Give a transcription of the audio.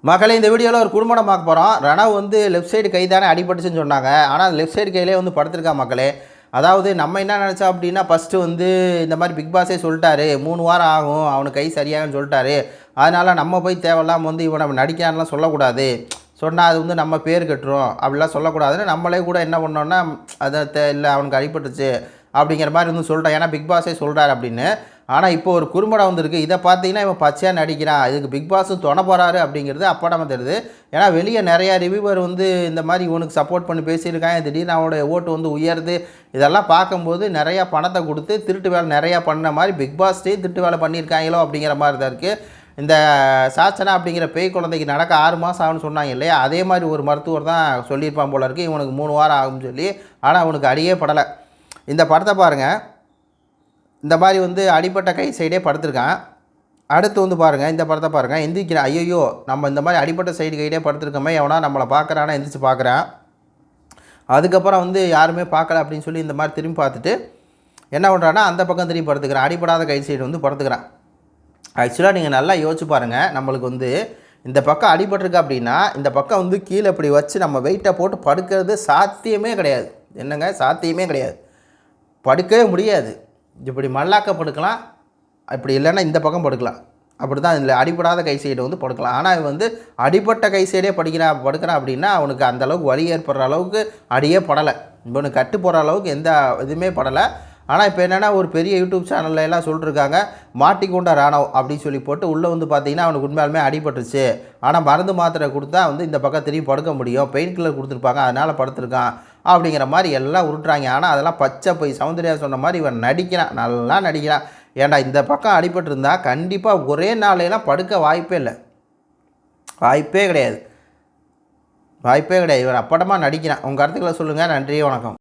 மக்களே, இந்த வீடியோவில் ஒரு குடும்பம் பார்க்க போகிறோம். ரணவ் வந்து லெஃப்ட் சைடு கை தானே அடிபட்டுச்சுன்னு சொன்னாங்க. ஆனால் அந்த லெஃப்ட் சைடு கையிலே வந்து படுத்திருக்கா மக்களே. அதாவது நம்ம என்ன நினச்சோம் அப்படின்னா, ஃபஸ்ட்டு வந்து இந்த மாதிரி பிக் பாஸே சொல்லிட்டாரு 3 வாரம் ஆகும் அவனுக்கு கை சரியாகும்னு சொல்லிட்டாரு. அதனால் நம்ம போய் தேவையில்லாமல் வந்து இவனை நடிக்கான்லாம் சொல்லக்கூடாது. சொன்னால் அது வந்து நம்ம பேர் கட்டுரும் அப்படிலாம் சொல்லக்கூடாதுன்னு நம்மளே கூட என்ன பண்ணோன்னா, அதை இல்லை அவனுக்கு அடிபட்டுச்சு அப்படிங்கிற மாதிரி வந்து சொல்லிட்டோம். ஏன்னா பிக் பாஸே சொல்கிறார் அப்படின்னு. ஆனால் இப்போ ஒரு குறும்படம் வந்திருக்கு. இதை பார்த்தீங்கன்னா இவன் பச்சையாக நடிக்கிறான். இதுக்கு பிக் பாஸும் தொண போகிறாரு அப்படிங்கிறது அப்படமா தெரியுது. ஏன்னா வெளியே நிறையா ரிவ்யூவர் வந்து இந்த மாதிரி இவனுக்கு சப்போர்ட் பண்ணி பேசியிருக்காங்க. திடீர்னு அவனுடைய ஓட்டு வந்து உயருது. இதெல்லாம் பார்க்கும்போது நிறையா பணத்தை கொடுத்து திருட்டு வேலை நிறையா பண்ண மாதிரி பிக் பாஸ்டே திருட்டு வேலை பண்ணியிருக்காங்களோ அப்படிங்கிற மாதிரி தான் இருக்குது. இந்த சாச்சனா அப்படிங்கிற பேய் குழந்தைக்கு நடக்க 6 மாதம் ஆகும்னு சொன்னாங்க இல்லையா, அதே மாதிரி ஒரு மருத்துவர் தான் சொல்லியிருப்பான் போல இருக்குது இவனுக்கு 3 வாரம் ஆகும்னு சொல்லி. ஆனால் அவனுக்கு அடியே படலை. இந்த படத்தை பாருங்கள். இந்த மாதிரி வந்து அடிப்பட்ட கை சைடே படுத்திருக்கான். அடுத்து வந்து பாருங்கள், இந்த படத்தை பாருங்கள். எந்திரிக்கிறான். ஐயோ, நம்ம இந்த மாதிரி அடிப்பட்ட சைடு கைடே படுத்திருக்கோமே, எவனா நம்மளை பார்க்குறானா எந்திரிச்சு பார்க்குறான். அதுக்கப்புறம் வந்து யாருமே பார்க்கல அப்படின்னு சொல்லி இந்த மாதிரி திரும்பி பார்த்துட்டு என்ன பண்ணுறான்னா அந்த பக்கம் திரும்பி படுத்துக்கிறான். அடிப்படாத கை சைடு வந்து படுத்துக்கிறான். ஆக்சுவலாக நீங்கள் நல்லா யோசிச்சு பாருங்கள். நம்மளுக்கு வந்து இந்த பக்கம் அடிபட்டிருக்கு அப்படின்னா இந்த பக்கம் வந்து கீழே இப்படி வச்சு நம்ம வெயிட்டை போட்டு படுக்கிறது சாத்தியமே கிடையாது. என்னங்க, சாத்தியமே கிடையாது. படுக்கவே முடியாது. இப்படி மல்லாக்க படுக்கலாம், இப்படி இல்லைன்னா இந்த பக்கம் படுக்கலாம். அப்படி தான் இதில் அடிபடாத கை சைடு வந்து படுக்கலாம். ஆனால் இவன் வந்து அடிபட்ட கை சைடே படுக்கிறான் அப்படின்னா அவனுக்கு அந்தளவுக்கு வலி ஏற்படுற அளவுக்கு அடியே படலை. இவனுக்கு கட்டு போகிற அளவுக்கு எந்த இதுவுமே படலை. ஆனால் இப்போ என்னென்னா ஒரு பெரிய யூடியூப் சேனலில் எல்லாம் சொல்லிட்டுருக்காங்க, மாட்டிக்கொண்ட ராணவ் அப்படின்னு சொல்லி போட்டு உள்ளே வந்து பார்த்திங்கன்னா அவனுக்கு உண்மையாலுமே அடிபட்டுருச்சு. ஆனால் மருந்து மாத்திரை கொடுத்தா வந்து இந்த பக்கம் திரும்பி படுக்க முடியும், பெயின் கில்லர் கொடுத்துருப்பாங்க, அதனால் படுத்துருக்கான் அப்படிங்கிற மாதிரி எல்லாம் உருட்டுறாங்க. ஆனால் அதெல்லாம் பச்சை போய். சௌந்தர்யா சொன்ன மாதிரி இவன் நடிக்கிறான், நல்லா நடிக்கிறான். ஏன்டா இந்த பக்கம் அடிபட்டிருந்தா கண்டிப்பாக ஒரே நாளையெல்லாம் படுக்க வாய்ப்பே இல்லை, வாய்ப்பே கிடையாது, வாய்ப்பே கிடையாது. இவன் அப்படமாக நடிக்கிறான். உங்கள் கருத்துக்களை சொல்லுங்கள். நன்றி, வணக்கம்.